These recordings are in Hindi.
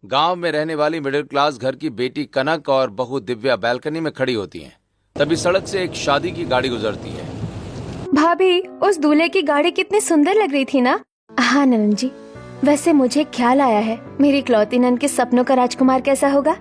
गांव में रहने वाली मिडिल क्लास घर की बेटी कनक और बहू दिव्या बैल्कनी में खड़ी होती हैं। तभी सड़क से एक शादी की गाड़ी गुजरती है। भाभी, उस दूल्हे की गाड़ी कितनी सुंदर लग रही थी ना। हाँ ननन जी, वैसे मुझे ख्याल आया है, मेरी इकलौती नन के सपनों का राजकुमार कैसा होगा।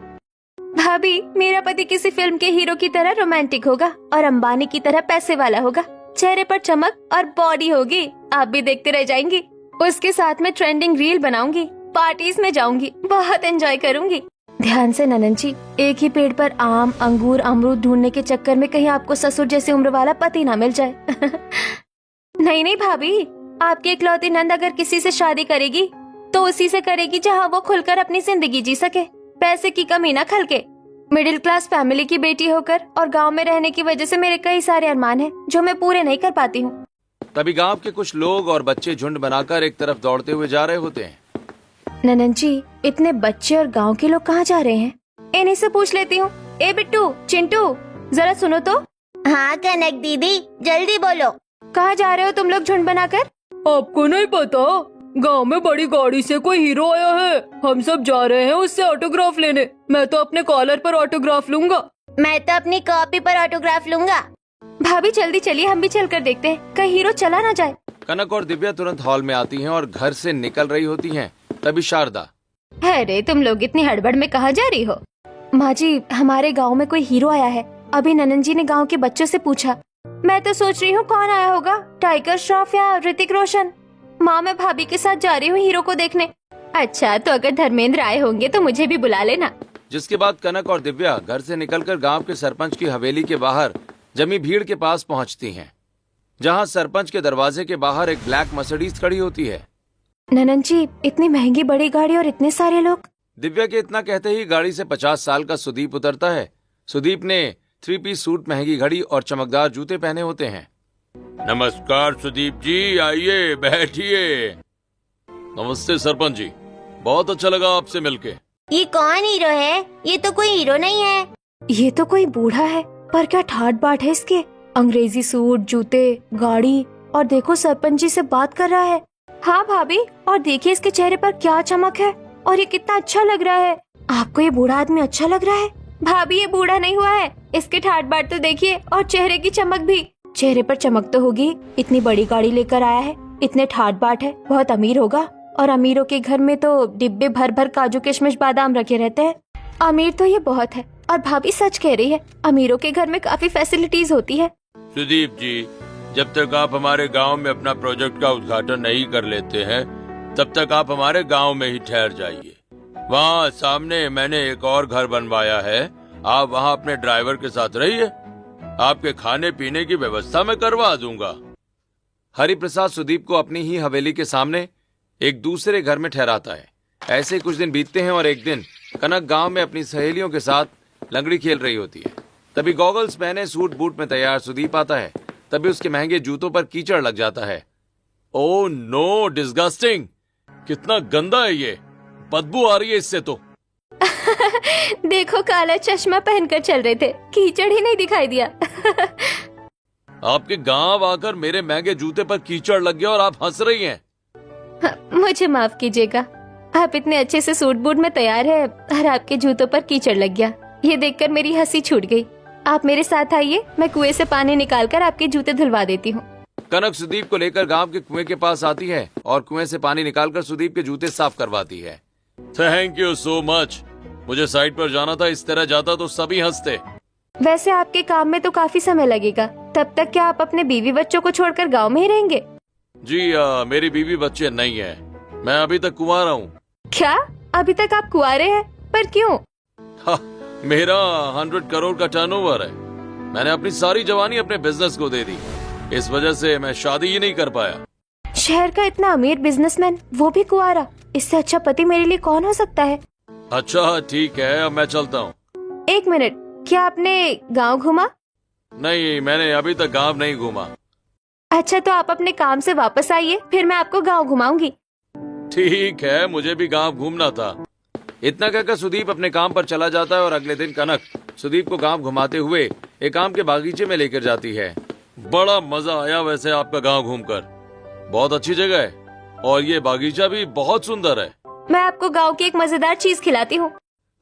भाभी, मेरा पति किसी फिल्म के हीरो की तरह रोमांटिक होगा और अंबानी की तरह पैसे वाला होगा। चेहरे पर चमक और बॉडी होगी, आप भी देखते रह जाएंगी। उसके साथ में ट्रेंडिंग रील बनाऊंगी, पार्टीज में जाऊंगी, बहुत एंजॉय करूंगी। ध्यान से ननन जी, एक ही पेड़ पर आम, अंगूर, अमरूद ढूंढने के चक्कर में कहीं आपको ससुर जैसे उम्र वाला पति ना मिल जाए। नहीं नहीं भाभी, आपकी इकलौती नंद अगर किसी से शादी करेगी तो उसी से करेगी जहाँ वो खुलकर अपनी जिंदगी जी सके, पैसे की कमी ना खलके। मिडिल क्लास फैमिली की बेटी होकर और गांव में रहने की वजह से मेरे कई सारे अरमान हैं जो मैं पूरे नहीं कर पाती हूँ। तभी गांव के कुछ लोग और बच्चे झुंड बनाकर एक तरफ दौड़ते हुए जा रहे होते हैं। ननन जी, इतने बच्चे और गांव के लोग कहाँ जा रहे हैं? इन्हीं से पूछ लेती हूँ। ए बिट्टू, चिंटू, जरा सुनो तो। हाँ कनक दीदी, जल्दी बोलो। कहाँ जा रहे हो तुम लोग झुंड बनाकर? आपको नहीं पता? गांव में बड़ी गाड़ी से कोई हीरो आया है, हम सब जा रहे हैं उससे ऑटोग्राफ लेने। मैं तो अपने कॉलर पर ऑटोग्राफ लूंगा। मैं तो अपनी कॉपी पर ऑटोग्राफ लूंगा। भाभी जल्दी चलिए, हम भी चलकर देखते हैं, कहीं हीरो चला ना जाए। कनक और दिव्या तुरंत हॉल में आती हैं और घर से निकल रही होती हैं। तभी शारदा, अरे तुम लोग इतनी हड़बड़ में कहाँ जा रही हो? माँ जी, हमारे गांव में कोई हीरो आया है। अभी ननन जी ने गांव के बच्चों से पूछा। मैं तो सोच रही हूँ कौन आया होगा, टाइगर श्रॉफ या ऋतिक रोशन। माँ, मैं भाभी के साथ जा रही हूँ हीरो को देखने। अच्छा, तो अगर धर्मेंद्र आए होंगे तो मुझे भी बुला लेना। जिसके बाद कनक और दिव्या घर से निकलकर गांव के सरपंच की हवेली के बाहर जमी भीड़ के पास पहुंचती हैं, जहां सरपंच के दरवाजे के बाहर एक ब्लैक मर्सिडीज खड़ी होती है। ननन जी, इतनी महंगी बड़ी गाड़ी और इतने सारे लोग। दिव्या के इतना कहते ही गाड़ी से 50 साल का सुदीप उतरता है। सुदीप ने 3 पीस सूट, महंगी घड़ी और चमकदार जूते पहने होते हैं। नमस्कार सुदीप जी, आइए बैठिए। नमस्ते सरपंच जी, बहुत अच्छा लगा आपसे मिलके। ये कौन हीरो है? ये तो कोई हीरो नहीं है। ये तो कोई बूढ़ा है, पर क्या ठाट बाट है इसके। अंग्रेजी सूट, जूते, गाड़ी, और देखो सरपंच जी से बात कर रहा है। हाँ भाभी, और देखिए इसके चेहरे पर क्या चमक है, और ये कितना अच्छा लग रहा है। आपको ये बूढ़ा आदमी अच्छा लग रहा है? भाभी, ये बूढ़ा नहीं हुआ है, इसके ठाट बाट तो देखिए, और चेहरे की चमक भी। चेहरे पर चमक तो होगी, इतनी बड़ी गाड़ी लेकर आया है, इतने ठाट बाट है, बहुत अमीर होगा। और अमीरों के घर में तो डिब्बे भर भर काजू किशमिश बादाम रखे रहते हैं। अमीर तो ये बहुत है, और भाभी सच कह रही है, अमीरों के घर में काफी फैसिलिटीज होती है। सुदीप जी, जब तक आप हमारे गांव में अपना प्रोजेक्ट का उद्घाटन नहीं कर लेते हैं, तब तक आप हमारे गांव में ही ठहर जाइए। वहाँ सामने मैंने एक और घर बनवाया है, आप वहाँ अपने ड्राइवर के साथ रहिए। आपके खाने पीने की व्यवस्था मैं करवा दूंगा। हरि प्रसाद सुदीप को अपनी ही हवेली के सामने एक दूसरे घर में ठहराता है। ऐसे कुछ दिन बीतते हैं और एक दिन कनक गांव में अपनी सहेलियों के साथ लंगड़ी खेल रही होती है। तभी गॉगल्स पहने, सूट बूट में तैयार सुदीप आता है। तभी उसके महंगे जूतों पर कीचड़ लग जाता है। Oh no, disgusting! कितना गंदा है ये, बदबू आ रही है इससे तो। देखो, काला चश्मा पहनकर चल रहे थे, कीचड़ ही नहीं दिखाई दिया। आपके गांव आकर मेरे महंगे जूते पर कीचड़ लग गया और आप हंस रही हैं। मुझे माफ कीजिएगा, आप इतने अच्छे से सूट बूट में तैयार है और आपके जूतों पर कीचड़ लग गया। ये देखकर मेरी हंसी छूट गई। आप मेरे साथ आइए, मैं कुएं से पानी निकालकर आपके जूते धुलवा देती हूँ। कनक सुदीप को लेकर गांव के कुएं के पास आती है और कुएं से पानी निकालकर सुदीप के जूते साफ करवाती है। Thank you so much. मुझे साइड पर जाना था, इस तरह जाता तो सभी हंसते। वैसे आपके काम में तो काफी समय लगेगा, तब तक क्या आप अपने बीवी बच्चों को छोड़कर गांव में ही रहेंगे? जी मेरी बीवी बच्चे नहीं है, मैं अभी तक कुंवारा हूँ। क्या, अभी तक आप कुंवारे हैं? पर क्यों? मेरा 100 करोड़ का टर्नओवर है। मैंने अपनी सारी जवानी अपने बिजनेस को दे दी, इस वजह से मैं शादी ही नहीं कर पाया। शहर का इतना अमीर बिजनेसमैन, वो भी कुंवारा, इससे अच्छा पति मेरे लिए कौन हो सकता है? अच्छा ठीक है, अब मैं चलता हूँ। एक मिनट, क्या आपने गांव घूमा? नहीं, मैंने अभी तक गांव नहीं घूमा। अच्छा, तो आप अपने काम से वापस आइए, फिर मैं आपको गांव घुमाऊंगी। ठीक है, मुझे भी गांव घूमना था। इतना कहकर सुदीप अपने काम पर चला जाता है और अगले दिन कनक सुदीप को गांव घुमाते हुए एक आम के बागीचे में लेकर जाती है। बड़ा मजा आया वैसे आपका गांव घूमकर, बहुत अच्छी जगह है और ये बागीचा भी बहुत सुंदर है। मैं आपको गांव की एक मजेदार चीज खिलाती हूँ।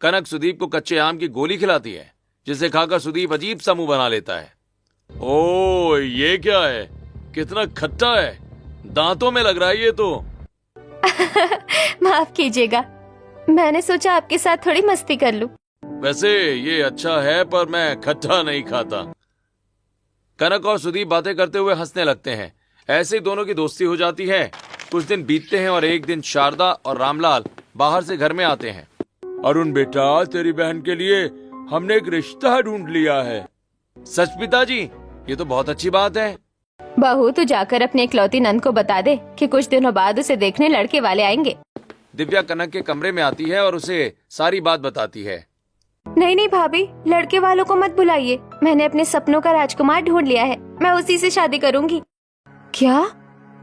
कनक सुदीप को कच्चे आम की गोली खिलाती है, जिसे खाकर सुदीप अजीब सा मुंह बना लेता है। ओ, ये क्या है? कितना खट्टा है, दांतों में लग रहा है ये तो। माफ कीजिएगा, मैंने सोचा आपके साथ थोड़ी मस्ती कर लूं। वैसे ये अच्छा है, पर मैं खट्टा नहीं खाता। कनक और सुदीप बातें करते हुए हंसने लगते हैं। ऐसे ही दोनों की दोस्ती हो जाती है। कुछ दिन बीतते हैं और एक दिन शारदा और रामलाल बाहर से घर में आते हैं। अरुण बेटा, तेरी बहन के लिए हमने एक रिश्ता ढूंढ लिया है। सच पिताजी? ये तो बहुत अच्छी बात है। बहू, तू जाकर अपने इकलौती नंद को बता दे कि कुछ दिनों बाद उसे देखने लड़के वाले आएंगे। दिव्या कनक के कमरे में आती है और उसे सारी बात बताती है। नहीं नहीं भाभी, लड़के वालों को मत बुलाइए। मैंने अपने सपनों का राजकुमार ढूंढ लिया है, मैं उसी से शादी करूंगी। क्या?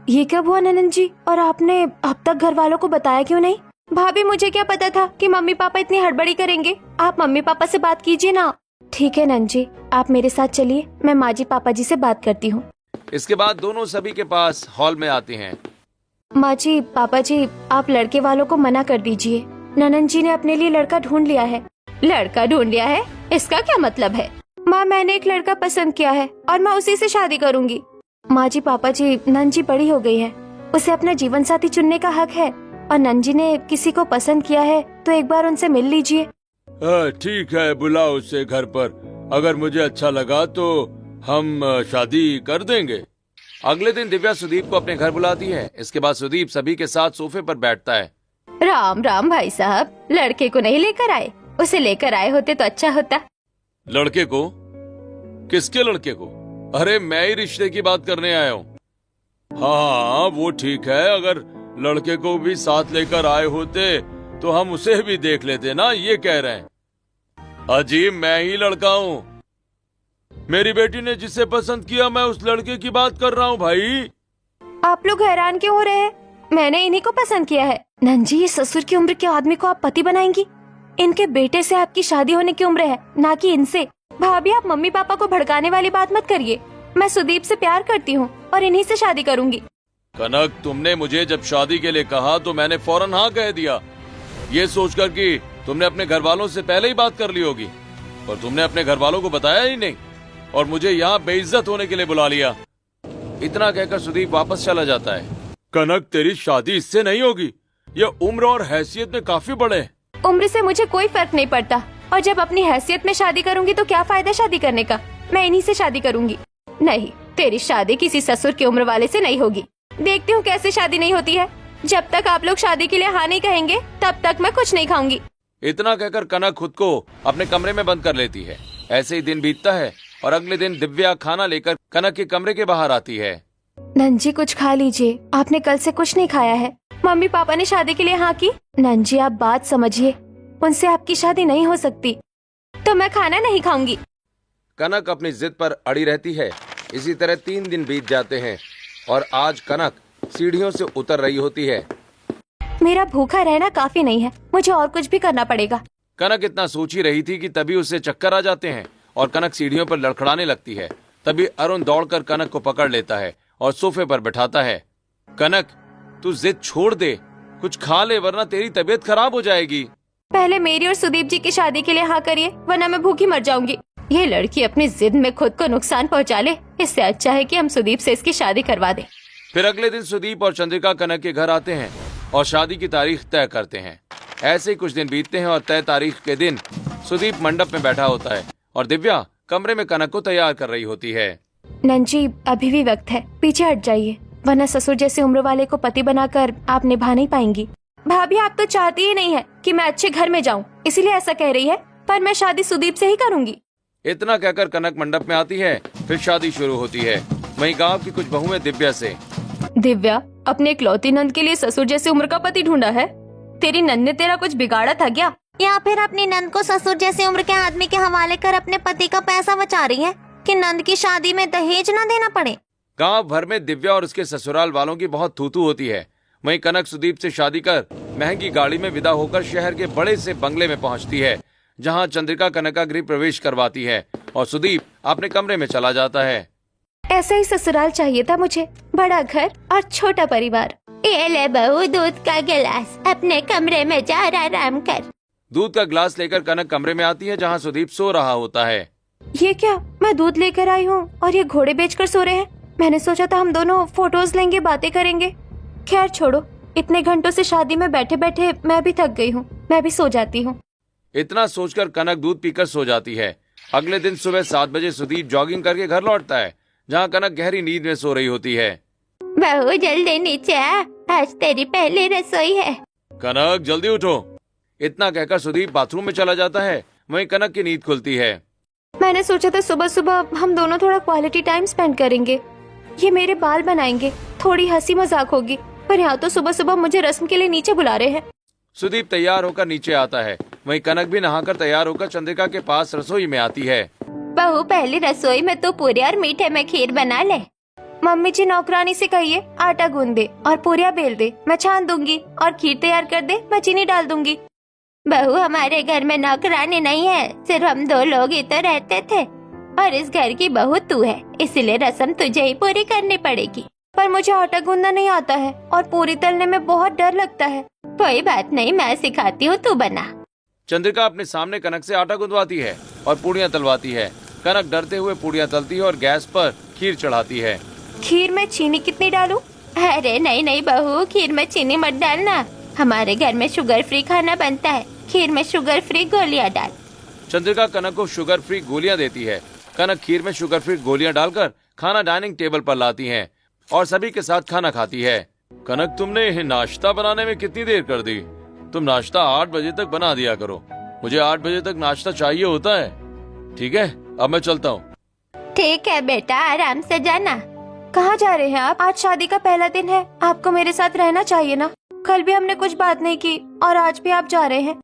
ये कब हुआ ननद जी? और आपने अब तक घर वालों को बताया क्यों नहीं? भाभी, मुझे क्या पता था कि मम्मी पापा इतनी हड़बड़ी करेंगे। आप मम्मी पापा से बात कीजिए ना। ठीक है नंद जी, आप मेरे साथ चलिए, मैं माँ जी पापा जी से बात करती हूँ। इसके बाद दोनों सभी के पास हॉल में आते हैं। माँ जी पापा जी, आप लड़के वालों को मना कर दीजिए। ननद जी ने अपने लिए लड़का ढूंढ लिया है। लड़का ढूंढ लिया है? इसका क्या मतलब है? माँ, मैंने एक लड़का पसंद किया है और मैं उसी से शादी करूंगी। माँ जी पापा जी, नंद जी बड़ी हो गई है, उसे अपना जीवन साथी चुनने का हक है। और नंद जी ने किसी को पसंद किया है तो एक बार उनसे मिल लीजिए। ठीक है, बुलाओ उसे घर पर। अगर मुझे अच्छा लगा तो हम शादी कर देंगे। अगले दिन दिव्या सुदीप को अपने घर बुलाती है। इसके बाद सुदीप सभी के साथ सोफे पर बैठता है। राम राम भाई साहब, लड़के को नहीं लेकर आए? उसे लेकर आए होते तो अच्छा होता। लड़के को? किसके लड़के को? अरे, मैं ही रिश्ते की बात करने आया हूँ। हाँ, वो ठीक है। अगर लड़के को भी साथ लेकर आए होते तो हम उसे भी देख लेते ना, ये कह रहे हैं। अजीब, मैं ही लड़का हूँ। मेरी बेटी ने जिसे पसंद किया, मैं उस लड़के की बात कर रहा हूँ भाई। आप लोग हैरान क्यों हो रहे हैं? मैंने इन्हीं को पसंद किया है। नंद जी, ये ससुर की उम्र के आदमी को आप पति बनाएंगी? इनके बेटे से आपकी शादी होने की उम्र है, ना कि इनसे। भाभी, आप मम्मी पापा को भड़काने वाली बात मत करिए। मैं सुदीप से प्यार करती हूँ और इन्हीं से शादी करूंगी। कनक, तुमने मुझे जब शादी के लिए कहा तो मैंने फौरन हाँ कह दिया, ये सोचकर कि तुमने अपने घर वालों से पहले ही बात कर ली होगी। और तुमने अपने घर वालों को बताया ही नहीं और मुझे यहाँ बेइज्जत होने के लिए बुला लिया। इतना कहकर सुदीप वापस चला जाता है। कनक, तेरी शादी इससे नहीं होगी। ये उम्र और हैसियत में काफी बड़े हैं। उम्र से मुझे कोई फर्क नहीं पड़ता, और जब अपनी हैसियत में शादी करूंगी तो क्या फायदा शादी करने का? मैं इन्हीं से शादी करूंगी। नहीं, तेरी शादी किसी ससुर की उम्र वाले से नहीं होगी। देखती हूँ कैसे शादी नहीं होती है। जब तक आप लोग शादी के लिए हाँ नहीं कहेंगे तब तक मैं कुछ नहीं खाऊंगी। इतना कहकर कनक खुद को अपने कमरे में बंद कर लेती है। ऐसे ही दिन बीतता है और अगले दिन दिव्या खाना लेकर कनक के कमरे के बाहर आती है। नंद जी, कुछ खा लीजिए, आपने कल से कुछ नहीं खाया है। मम्मी पापा ने शादी के लिए हाँ की। नंद जी, आप बात समझिए, उनसे आपकी शादी नहीं हो सकती, तो मैं खाना नहीं खाऊंगी। कनक अपनी जिद पर अड़ी रहती है। इसी तरह 3 दिन बीत जाते हैं और आज कनक सीढ़ियों से उतर रही होती है। मेरा भूखा रहना काफी नहीं है, मुझे और कुछ भी करना पड़ेगा। कनक इतना सोच ही रही थी कि तभी उसे चक्कर आ जाते हैं और कनक सीढ़ियों पर लड़खड़ाने लगती है। तभी अरुण दौड़कर कनक को पकड़ लेता है और सोफे पर बैठाता है। कनक, तू जिद छोड़ दे, कुछ खा ले, वरना तेरी तबीयत खराब हो जाएगी। पहले मेरी और सुदीप जी की शादी के लिए हाँ करिए, वरना मैं भूखी मर जाऊंगी। ये लड़की अपनी जिद में खुद को नुकसान पहुंचा ले, इससे अच्छा है कि हम सुदीप से इसकी शादी करवा दें। फिर अगले दिन सुदीप और चंद्रिका कनक के घर आते हैं और शादी की तारीख तय करते हैं। ऐसे ही कुछ दिन बीतते हैं और तय तारीख के दिन सुदीप मंडप में बैठा होता है और दिव्या कमरे में कनक को तैयार कर रही होती है। नंजी, अभी भी वक्त है, पीछे हट जाइए, वरना ससुर जैसे उम्र वाले को पति बनाकर आप निभा नहीं पाएंगी। भाभी, आप तो चाहती ही नहीं है कि मैं अच्छे घर में जाऊं, इसीलिए ऐसा कह रही है, पर मैं शादी सुदीप से ही करूंगी। इतना कहकर कनक मंडप में आती है। फिर शादी शुरू होती है। वहीं गांव की कुछ बहुएं दिव्या से, दिव्या, अपने इकलौती नंद के लिए ससुर जैसे उम्र का पति ढूंढा है? तेरी नंद ने तेरा कुछ बिगाड़ा था क्या? या फिर अपनी नंद को ससुर जैसे उम्र के आदमी के हवाले कर अपने पति का पैसा बचा रही है कि नंद की शादी में दहेज न देना पड़े। गांव भर में दिव्या और उसके ससुराल वालों की बहुत थूथू होती है। वहीं कनक सुदीप से शादी कर महंगी गाड़ी में विदा होकर शहर के बड़े से बंगले में पहुंचती है, जहां चंद्रिका कनक का गृह प्रवेश करवाती है और सुदीप अपने कमरे में चला जाता है। ऐसा ही ससुराल चाहिए था मुझे, बड़ा घर और छोटा परिवार। ये ले बहू दूध का गिलास, अपने कमरे में जा और आराम कर। दूध का गिलास लेकर कनक कमरे में आती है जहाँ सुदीप सो रहा होता है। ये क्या, मैं दूध लेकर आई हूँ और ये घोड़े बेचकर सो रहे हैं। मैंने सोचा था हम दोनों फोटोज लेंगे, बातें करेंगे। खैर छोड़ो, इतने घंटों से शादी में बैठे बैठे मैं भी थक गई हूँ, मैं भी सो जाती हूँ। इतना सोचकर कनक दूध पीकर सो जाती है। अगले दिन सुबह 7 बजे सुदीप जॉगिंग करके घर लौटता है जहाँ कनक गहरी नींद में सो रही होती है। बहू जल्दी नीचे आ, आज तेरी पहली रसोई है। कनक जल्दी उठो। इतना कहकर सुदीप बाथरूम में चला जाता है। वहीं कनक की नींद खुलती है। मैंने सोचा था सुबह सुबह हम दोनों थोड़ा क्वालिटी टाइम स्पेंड करेंगे, ये मेरे बाल बनाएंगे, थोड़ी हंसी मजाक होगी, पर यहाँ तो सुबह सुबह मुझे रस्म के लिए नीचे बुला रहे हैं। सुदीप तैयार होकर नीचे आता है। वहीं कनक भी नहाकर तैयार होकर चंद्रिका के पास रसोई में आती है। बहू पहली रसोई में तो पूरी और मीठे में खीर बना ले। मम्मी जी नौकरानी से कहिए आटा गूंद दे और पूरियाँ बेल दे, मैं छान दूंगी, और खीर तैयार कर दे, मैं चीनी डाल दूंगी। बहू हमारे घर में नौकरानी नहीं है, सिर्फ हम 2 लोग ही तो रहते थे और इस घर की बहू तू है, इसलिए रस्म तुझे ही पूरी करनी पड़ेगी। पर मुझे आटा गूंदना नहीं आता है और पूरी तलने में बहुत डर लगता है। कोई बात नहीं, मैं सिखाती हूँ, तू बना। चंद्रिका अपने सामने कनक से आटा गुंदवाती है और पूड़ियाँ तलवाती है। कनक डरते हुए पूड़ियाँ तलती है और गैस पर खीर चढ़ाती है। खीर में चीनी कितनी डालूं? अरे नहीं नहीं बहू, खीर में चीनी मत डालना, हमारे घर में शुगर फ्री खाना बनता है, खीर में शुगर फ्री गोलियां डाल। चंद्रिका कनक को शुगर फ्री गोलियां देती है। कनक खीर में शुगर फ्री गोलियां डालकर खाना डाइनिंग टेबल पर लाती हैं और सभी के साथ खाना खाती है। कनक तुमने नाश्ता बनाने में कितनी देर कर दी? तुम नाश्ता 8 बजे तक बना दिया करो, मुझे 8 बजे तक नाश्ता चाहिए होता है। ठीक है, अब मैं चलता हूँ। ठीक है बेटा, आराम से जाना। कहाँ जा रहे हैं आप? आज शादी का पहला दिन है, आपको मेरे साथ रहना चाहिए ना। कल भी हमने कुछ बात नहीं की और आज भी आप जा रहे हैं।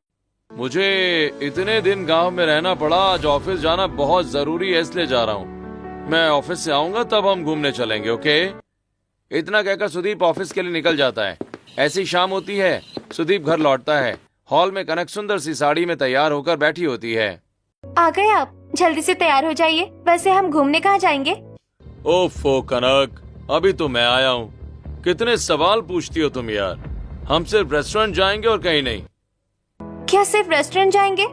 मुझे इतने दिन गांव में रहना पड़ा, आज ऑफिस जाना बहुत जरूरी है इसलिए जा रहा हूँ। मैं ऑफिस से आऊंगा तब हम घूमने चलेंगे, ओके? इतना कहकर सुदीप ऑफिस के लिए निकल जाता है। ऐसी शाम होती है, सुदीप घर लौटता है। हॉल में कनक सुंदर सी साड़ी में तैयार होकर बैठी होती है। आ गए आप, जल्दी से तैयार हो जाइए। वैसे हम घूमने कहाँ जाएंगे? ओफो कनक, अभी तो मैं आया हूँ। कितने सवाल पूछती हो तुम यार। हम सिर्फ रेस्टोरेंट जाएंगे और कहीं नहीं। क्या सिर्फ रेस्टोरेंट जाएंगे?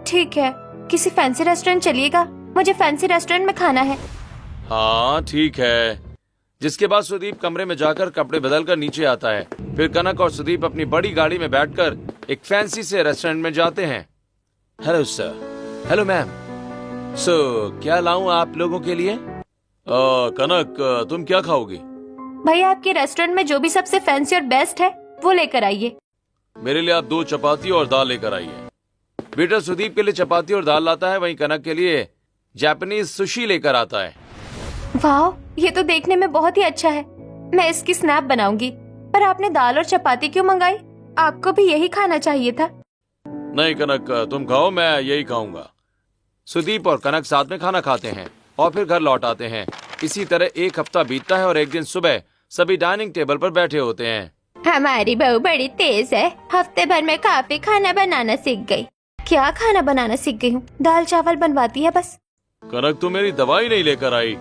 ठीक है, किसी फैंसी रेस्टोरेंट चलिएगा, मुझे फैंसी रेस्टोरेंट में खाना है। हाँ ठीक है। जिसके बाद सुदीप कमरे में जाकर कपड़े बदलकर नीचे आता है। फिर कनक और सुदीप अपनी बड़ी गाड़ी में बैठकर एक फैंसी से रेस्टोरेंट में जाते हैं। Hello sir. Hello ma'am. So क्या लाऊं आप लोगों के लिए? कनक तुम क्या खाओगी? भैया आपके रेस्टोरेंट में जो भी सबसे फैंसी और बेस्ट है वो लेकर आइए। मेरे लिए आप 2 चपाती और दाल लेकर आइए। बेटा सुदीप के लिए चपाती और दाल लाता है, वहीं कनक के लिए जापानीज सुशी लेकर आता है। वाह, ये तो देखने में बहुत ही अच्छा है, मैं इसकी स्नैप बनाऊंगी। पर आपने दाल और चपाती क्यों मंगाई? आपको भी यही खाना चाहिए था। नहीं कनक, तुम खाओ, मैं यही खाऊंगा। सुदीप और कनक साथ में खाना खाते हैं और फिर घर लौट आते हैं। इसी तरह एक हफ्ता बीतता है और एक दिन सुबह सभी डाइनिंग टेबल पर बैठे होते हैं। हमारी बहू बड़ी तेज है, हफ्ते भर में काफी खाना बनाना सीख गई। क्या खाना बनाना सीख गई हूँ? दाल चावल बनवाती है बस। कनक तुम मेरी दवाई नहीं लेकर आई।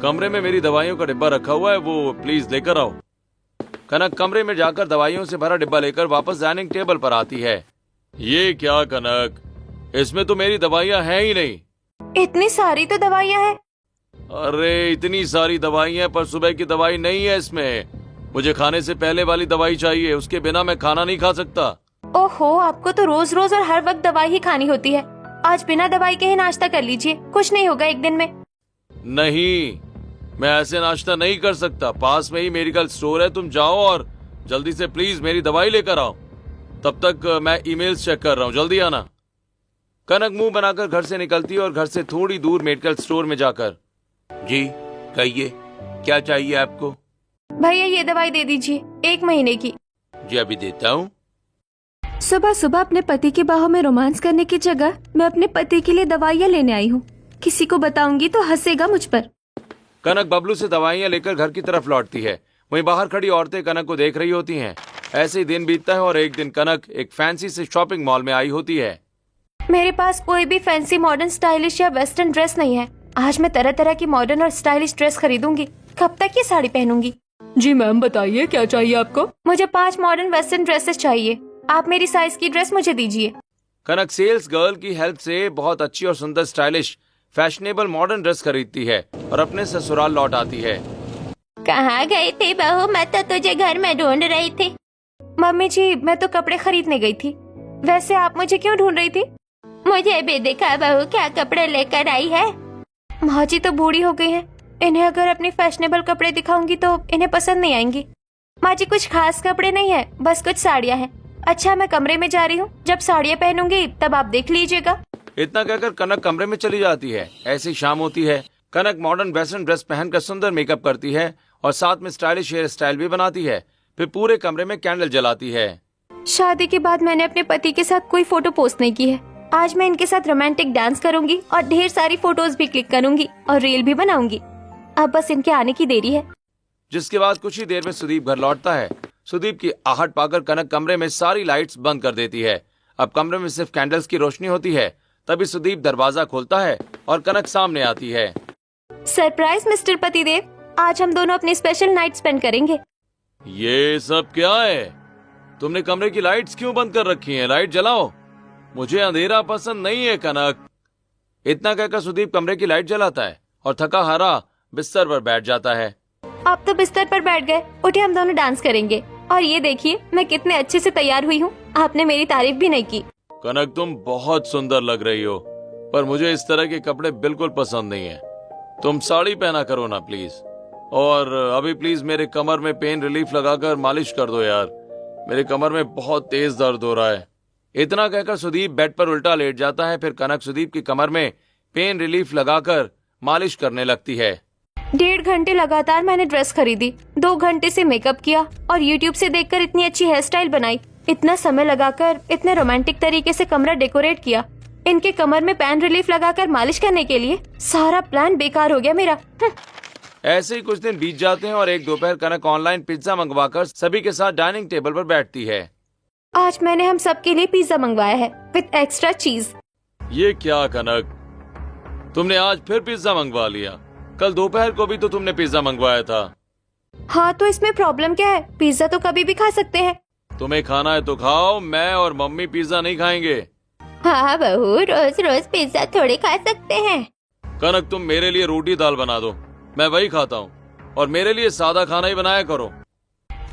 कमरे में मेरी दवाइयों का डिब्बा रखा हुआ है, वो प्लीज लेकर आओ। कनक कमरे में जाकर दवाइयों से भरा डिब्बा लेकर वापस डाइनिंग टेबल पर आती है। ये क्या कनक, इसमें तो मेरी दवाइयाँ हैं ही नहीं। इतनी सारी तो दवाइयाँ हैं। अरे इतनी सारी दवाइयाँ, पर सुबह की दवाई नहीं है इसमें। मुझे खाने से पहले वाली दवाई चाहिए, उसके बिना मैं खाना नहीं खा सकता। ओहो, आपको तो रोज रोज और हर वक्त दवाई ही खानी होती है। आज बिना दवाई के ही नाश्ता कर लीजिए, कुछ नहीं होगा एक दिन में। नहीं, मैं ऐसे नाश्ता नहीं कर सकता। पास में ही मेडिकल स्टोर है, तुम जाओ और जल्दी से प्लीज मेरी दवाई लेकर आओ। तब तक मैं ईमेल्स चेक कर रहा हूँ, जल्दी आना। कनक मुंह बनाकर घर से निकलती है और घर से थोड़ी दूर मेडिकल स्टोर में जाकर, जी कहिए क्या चाहिए आपको? भैया ये दवाई दे दीजिए, 1 महीने की। जी अभी देता हूँ। सुबह सुबह अपने पति की बाहों में रोमांस करने की जगह मैं अपने पति के लिए दवाइयाँ लेने आई हूँ। किसी को बताऊंगी तो हंसेगा मुझ पर। कनक बबलू से दवाइयाँ लेकर घर की तरफ लौटती है। वहीं बाहर खड़ी औरतें कनक को देख रही होती हैं। ऐसे ही दिन बीतता है और एक दिन कनक एक फैंसी से शॉपिंग मॉल में आई होती है। मेरे पास कोई भी फैंसी मॉडर्न स्टाइलिश या वेस्टर्न ड्रेस नहीं है। आज मैं तरह तरह की मॉडर्न और स्टाइलिश ड्रेस खरीदूंगी। कब तक ये साड़ी पहनूंगी? जी मैम, बताइए क्या चाहिए आपको? मुझे 5 मॉडर्न वेस्टर्न ड्रेसेस चाहिए। आप मेरी साइज की ड्रेस मुझे दीजिए। कनक सेल्स गर्ल की हेल्प से बहुत अच्छी और सुंदर स्टाइलिश फैशनेबल मॉडर्न ड्रेस खरीदती है और अपने ससुराल लौट आती है। कहाँ गई थी बहू? मैं तो तुझे घर में ढूंढ रही थी। मम्मी जी, मैं तो कपड़े खरीदने गई थी। वैसे आप मुझे क्यों ढूंढ रही थी? मुझे भी दिखा बहू, क्या कपड़े लेकर आई है? माँ जी तो बूढ़ी हो गई हैं। इन्हें अगर अपने फैशनेबल कपड़े दिखाऊंगी तो इन्हें पसंद नहीं आएंगी। माँ जी, कुछ खास कपड़े नहीं है, बस कुछ साड़ियाँ हैं। अच्छा, मैं कमरे में जा रही हूँ, जब साड़ियाँ पहनूंगी तब आप देख लीजिएगा। इतना कहकर कनक कमरे में चली जाती है। ऐसी शाम होती है। कनक मॉडर्न वेस्टर्न ड्रेस पहनकर सुंदर मेकअप करती है और साथ में स्टाइलिश हेयर स्टाइल भी बनाती है। फिर पूरे कमरे में कैंडल जलाती है। शादी के बाद मैंने अपने पति के साथ कोई फोटो पोस्ट नहीं की है। आज मैं इनके साथ रोमांटिक डांस करूंगी और ढेर सारी फोटोज भी क्लिक करूंगी और रील भी बनाऊंगी। अब बस इनके आने की देरी है। जिसके बाद कुछ ही देर में सुदीप घर लौटता है। सुदीप की आहट पाकर कनक कमरे में सारी लाइट्स बंद कर देती है। अब कमरे में सिर्फ कैंडल्स की रोशनी होती है। तभी सुदीप दरवाजा खोलता है और कनक सामने आती है। सरप्राइज मिस्टर पतिदेव, आज हम दोनों अपनी स्पेशल नाइट स्पेंड करेंगे। ये सब क्या है? तुमने कमरे की लाइट्स क्यों बंद कर रखी हैं? लाइट जलाओ। मुझे अंधेरा पसंद नहीं है कनक। इतना कहकर सुदीप कमरे की लाइट जलाता है और थका हारा बिस्तर पर बैठ जाता है। आप तो बिस्तर पर बैठ गए, उठे हम दोनों डांस करेंगे। और ये देखिए मैं कितने अच्छे से तैयार हुई हूँ। आपने मेरी तारीफ भी नहीं की। कनक, तुम बहुत सुंदर लग रही हो, पर मुझे इस तरह के कपड़े बिल्कुल पसंद नहीं है। तुम साड़ी पहना करो ना प्लीज। और अभी प्लीज मेरे कमर में पेन रिलीफ लगाकर मालिश कर दो यार। मेरे कमर में बहुत तेज दर्द हो रहा है। इतना कहकर सुदीप बेड पर उल्टा लेट जाता है। फिर कनक सुदीप की कमर में पेन रिलीफ लगाकर मालिश करने लगती है। 1.5 घंटे लगातार मैंने ड्रेस खरीदी, 2 घंटे से मेकअप किया और YouTube से देखकर इतनी अच्छी हेयर स्टाइल बनाई। इतना समय लगाकर इतने रोमांटिक तरीके से कमरा डेकोरेट किया। इनके कमर में पेन रिलीफ लगाकर मालिश करने के लिए सारा प्लान बेकार हो गया मेरा। ऐसे ही कुछ दिन बीत जाते हैं और एक दोपहर कनक ऑनलाइन पिज्जा मंगवाकर सभी के साथ डाइनिंग टेबल पर बैठती है। आज मैंने हम सब के लिए पिज्जा मंगवाया है विद एक्स्ट्रा चीज। ये क्या कनक, तुमने आज फिर पिज्जा मंगवा लिया? कल दोपहर को भी तो तुमने पिज्जा मंगवाया था। हाँ, तो इसमें प्रॉब्लम क्या है? पिज्जा तो कभी भी खा सकते हैं। तुम्हें खाना है तो खाओ, मैं और मम्मी पिज्जा नहीं खाएंगे। हाँ बहू, रोज रोज पिज्जा थोड़ी खा सकते हैं। कनक, तुम मेरे लिए रोटी दाल बना दो, मैं वही खाता हूँ। और मेरे लिए सादा खाना ही बनाया करो।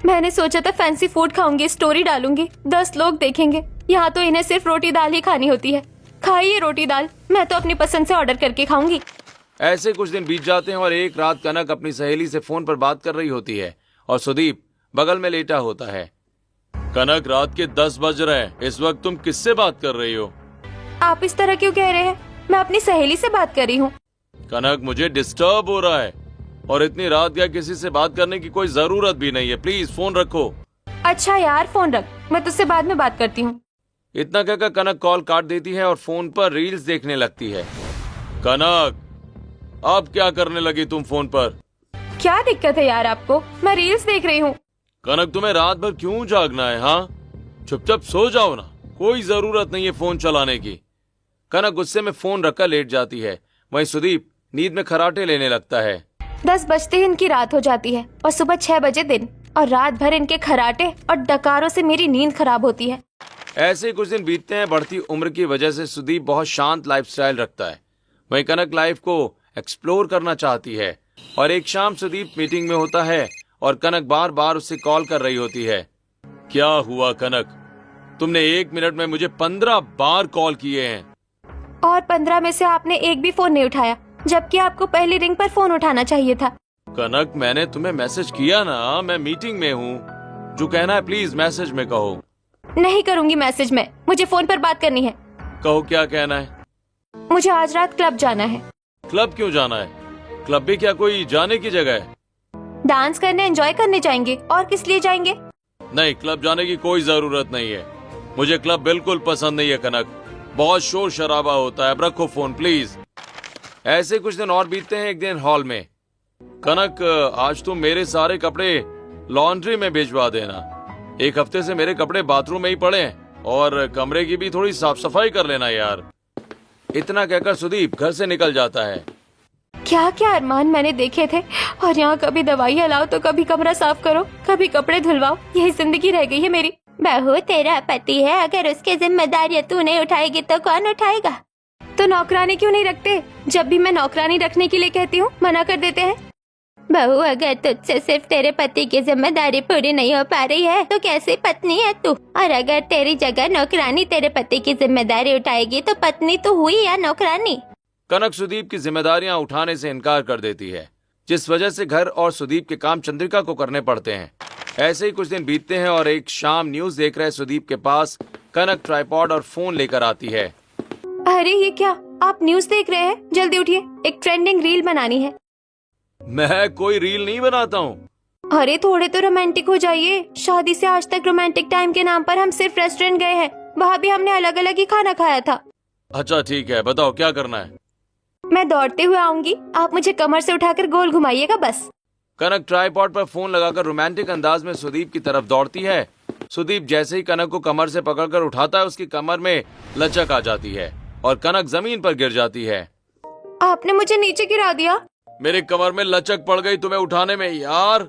मैंने सोचा था फैंसी फूड खाऊंगी, स्टोरी डालूंगी, 10 लोग देखेंगे। यहाँ तो इन्हें सिर्फ रोटी दाल ही खानी होती है। खाइए रोटी दाल, मैं तो अपनी पसंद से ऑर्डर करके खाऊंगी। ऐसे कुछ दिन बीत जाते हैं और एक रात कनक अपनी सहेली से फोन पर बात कर रही होती है और सुदीप बगल में लेटा होता है। कनक, रात के 10 बज रहे हैं, इस वक्त तुम किससे बात कर रही हो? आप इस तरह क्यों कह रहे हैं? मैं अपनी सहेली से बात कर रही हूँ। कनक, मुझे डिस्टर्ब हो रहा है और इतनी रात क्या किसी से बात करने की कोई जरूरत भी नहीं है। प्लीज फोन रखो। अच्छा यार, फोन रख, मैं तुझसे बाद में बात करती हूँ। इतना कहकर कनक कॉल काट देती है और फोन पर रील्स देखने लगती है। कनक, अब क्या करने लगी तुम फोन पर? क्या दिक्कत है यार आपको? मैं रील्स देख रही हूँ। कनक, तुम्हें रात भर क्यों जागना है? हाँ, चुपचाप सो जाओ ना, कोई जरूरत नहीं है फोन चलाने की। कनक गुस्से में फोन रखकर लेट जाती है। वहीं सुदीप नींद में खराटे लेने लगता है। 10 बजते ही इनकी रात हो जाती है और सुबह 6 बजे दिन, और रात भर इनके खराटे और डकारों से मेरी नींद खराब होती है। ऐसे ही कुछ दिन बीतते हैं। बढ़ती उम्र की वजह से सुदीप बहुत शांत लाइफस्टाइल रखता है। वहीं कनक लाइफ को एक्सप्लोर करना चाहती है। और एक शाम सुदीप मीटिंग में होता है और कनक बार बार उससे कॉल कर रही होती है। क्या हुआ कनक, तुमने 1 मिनट में मुझे 15 बार कॉल किए हैं। और 15 में से आपने एक भी फोन नहीं उठाया, जबकि आपको पहली रिंग पर फोन उठाना चाहिए था। कनक, मैंने तुम्हें मैसेज किया ना, मैं मीटिंग में हूँ। जो कहना है प्लीज मैसेज में कहो। नहीं करूंगी मैसेज में, मुझे फोन पर बात करनी है। कहो क्या कहना है। मुझे आज रात क्लब जाना है। क्लब क्यों जाना है? क्लब भी क्या कोई जाने की जगह है? डांस करने, एंजॉय करने जाएंगे, और किस लिए जाएंगे? नहीं, क्लब जाने की कोई जरूरत नहीं है। मुझे क्लब बिल्कुल पसंद नहीं है कनक, बहुत शोर शराबा होता है। अब रखो फोन प्लीज। ऐसे कुछ दिन और बीतते हैं। एक दिन हॉल में, कनक, आज तुम मेरे सारे कपड़े लॉन्ड्री में भिजवा देना। 1 हफ्ते से मेरे कपड़े बाथरूम में ही पड़े हैं और कमरे की भी थोड़ी साफ सफाई कर लेना यार। इतना कहकर सुदीप घर से निकल जाता है। क्या क्या अरमान मैंने देखे थे, और यहाँ कभी दवाइयाँ लाओ तो कभी कमरा साफ करो, कभी कपड़े धुलवाओ। यही जिंदगी रह गई है मेरी। बहू, तेरा पति है, अगर उसकी जिम्मेदारियाँ तू नहीं उठाएगी तो कौन उठाएगा? तो नौकरानी क्यों नहीं रखते? जब भी मैं नौकरानी रखने के लिए कहती हूँ मना कर देते हैं। बहू, अगर तुझसे सिर्फ तेरे पति की जिम्मेदारी पूरी नहीं हो पा रही है तो कैसी पत्नी है तू? और अगर तेरी जगह नौकरानी तेरे पति की जिम्मेदारी उठाएगी तो पत्नी तो हुई या नौकरानी? कनक सुदीप की जिम्मेदारियां उठाने से इनकार कर देती है, जिस वजह से घर और सुदीप के काम चंद्रिका को करने पड़ते हैं। ऐसे ही कुछ दिन बीतते हैं और एक शाम न्यूज देख रहे सुदीप के पास कनक ट्राइपॉड और फोन लेकर आती है। अरे ये क्या, आप न्यूज देख रहे हैं? जल्दी उठिए, एक ट्रेंडिंग रील बनानी है। मैं कोई रील नहीं बनाता हूँ। अरे थोड़े तो रोमांटिक हो जाइए। शादी से आज तक रोमांटिक टाइम के नाम पर हम सिर्फ रेस्टोरेंट गए हैं, वहाँ भी हमने अलग अलग ही खाना खाया था। अच्छा ठीक है, बताओ क्या करना है। मैं दौड़ते हुए आऊंगी, आप मुझे कमर से उठाकर गोल घुमाइएगा बस। कनक ट्राइपॉड पर फोन लगाकर रोमांटिक अंदाज में सुदीप की तरफ दौड़ती है। सुदीप जैसे ही कनक को कमर से पकड़कर उठाता है, उसकी कमर में लचक आ जाती है और कनक जमीन पर गिर जाती है। आपने मुझे नीचे गिरा दिया। मेरे कमर में लचक पड़ गई तुम्हें उठाने में। यार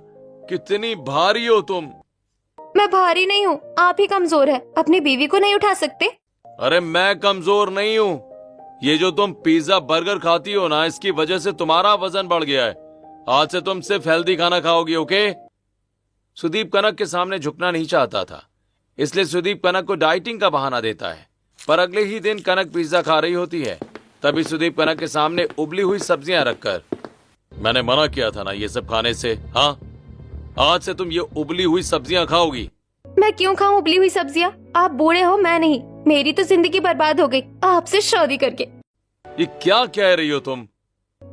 कितनी भारी हो तुम। मैं भारी नहीं हूँ, आप ही कमजोर है। अपनी बीवी को नहीं उठा सकते? अरे मैं कमजोर नहीं हूँ, ये जो तुम पिज्जा बर्गर खाती हो ना, इसकी वजह से तुम्हारा वजन बढ़ गया है। आज से तुम सिर्फ हेल्दी खाना खाओगी, ओके? सुदीप कनक के सामने झुकना नहीं चाहता था, इसलिए सुदीप कनक को डाइटिंग का बहाना देता है। पर अगले ही दिन कनक पिज्जा खा रही होती है, तभी सुदीप कनक के सामने उबली हुई सब्जियां रखकर, मैंने मना किया था ना ये सब खाने से, हाँ? आज से तुम ये उबली हुई सब्जियां खाओगी। मैं क्यों खाऊं उबली हुई सब्जियां? आप बूढ़े हो, मैं नहीं। मेरी तो जिंदगी बर्बाद हो गई आपसे शादी करके। ये क्या कह रही हो तुम?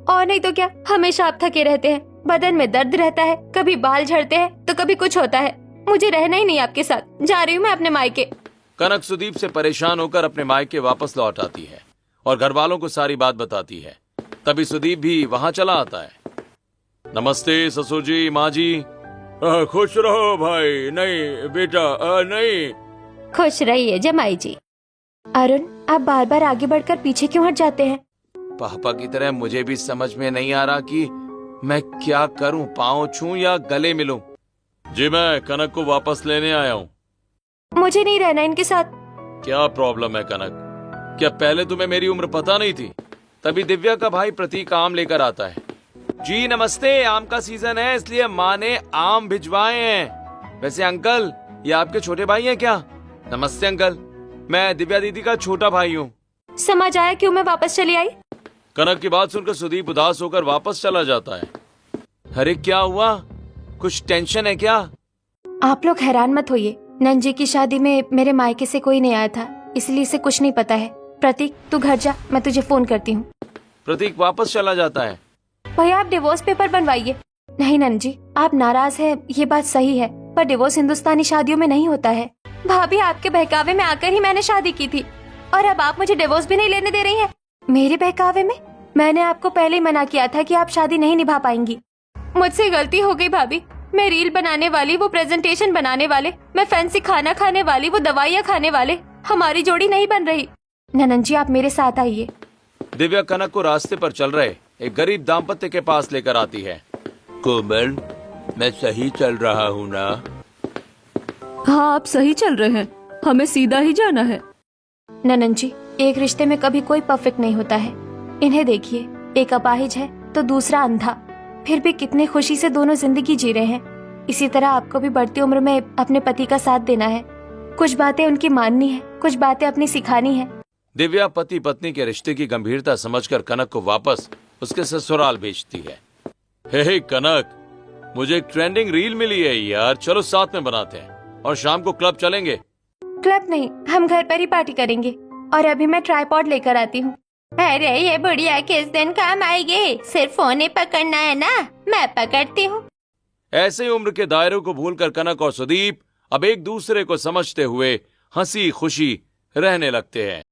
और नहीं तो क्या, हमेशा आप थके रहते हैं, बदन में दर्द रहता है, कभी बाल झड़ते हैं तो कभी कुछ होता है। मुझे रहना ही नहीं आपके साथ, जा रही हूँ मैं अपने मायके। कनक सुदीप से परेशान होकर अपने मायके वापस लौट आती है और घर वालों को सारी बात बताती है। तभी सुदीप भी वहाँ चला आता है। नमस्ते ससुर जी, माँ जी। खुश रहो भाई। नहीं बेटा, नहीं। खुश रहिए जमाई जी। अरुण, आप बार बार आगे बढ़कर पीछे क्यों हट जाते हैं? पापा की तरह मुझे भी समझ में नहीं आ रहा कि मैं क्या करूं, पाँव छूं या गले मिलूं। जी मैं कनक को वापस लेने आया हूँ। मुझे नहीं रहना इनके साथ। क्या प्रॉब्लम है कनक? क्या पहले तुम्हें मेरी उम्र पता नहीं थी? तभी दिव्या का भाई प्रतीक आम लेकर आता है। जी नमस्ते, आम का सीजन है इसलिए माँ ने आम भिजवाए हैं। वैसे अंकल, ये आपके छोटे भाई हैं क्या? नमस्ते अंकल, मैं दिव्या दीदी का छोटा भाई हूँ। समझ आया क्यों मैं वापस चली आई? कनक की बात सुनकर सुदीप उदास होकर वापस चला जाता है। अरे क्या हुआ, कुछ टेंशन है क्या? आप लोग हैरान मत होइए, नंजी की शादी में मेरे मायके से कोई नहीं आया था, इसलिए इसे कुछ नहीं पता है। प्रतीक तू घर जा, मैं तुझे फोन करती हूँ। प्रतीक वापस चला जाता है। भैया आप डिवोर्स पेपर बनवाइए। नहीं नंजी, आप नाराज है ये बात सही है, पर डिवोर्स हिंदुस्तानी शादियों में नहीं होता है। भाभी आपके बहकावे में आकर ही मैंने शादी की थी, और अब आप मुझे डिवोर्स भी नहीं लेने दे रही हैं। मेरे बहकावे में? मैंने आपको पहले ही मना किया था कि आप शादी नहीं निभा पाएंगी। मुझसे गलती हो गई भाभी। मैं रील बनाने वाली, वो प्रेजेंटेशन बनाने वाले, मैं फैंसी खाना खाने वाली, वो दवाइयाँ खाने वाले। हमारी जोड़ी नहीं बन रही। ननन जी आप मेरे साथ आइए। दिव्या कनक को रास्ते पर चल रहे एक गरीब दाम्पत्य के पास लेकर आती है। कोमल, मैं सही चल रहा हूँ ना? हाँ आप सही चल रहे हैं, हमें सीधा ही जाना है। ननन जी, एक रिश्ते में कभी कोई परफेक्ट नहीं होता है। इन्हें देखिए, एक अपाहिज है तो दूसरा अंधा, फिर भी कितने खुशी से दोनों जिंदगी जी रहे हैं। इसी तरह आपको भी बढ़ती उम्र में अपने पति का साथ देना है। कुछ बातें उनकी माननी है, कुछ बातें अपनी सिखानी है। दिव्या पति पत्नी के रिश्ते की गंभीरता समझकर कनक को वापस उसके ससुराल भेजती है। हे कनक, मुझे एक ट्रेंडिंग रील मिली है यार, चलो साथ में बनाते हैं और शाम को क्लब चलेंगे। क्लब नहीं, हम घर पर ही पार्टी करेंगे। और अभी मैं ट्राइपॉड लेकर आती हूँ। अरे ये बुढ़िया किस दिन काम आएगी? सिर्फ फोन ही पकड़ना है ना, मैं पकड़ती हूँ। ऐसे ही उम्र के दायरों को भूलकर कनक और सुदीप अब एक दूसरे को समझते हुए हंसी खुशी रहने लगते हैं।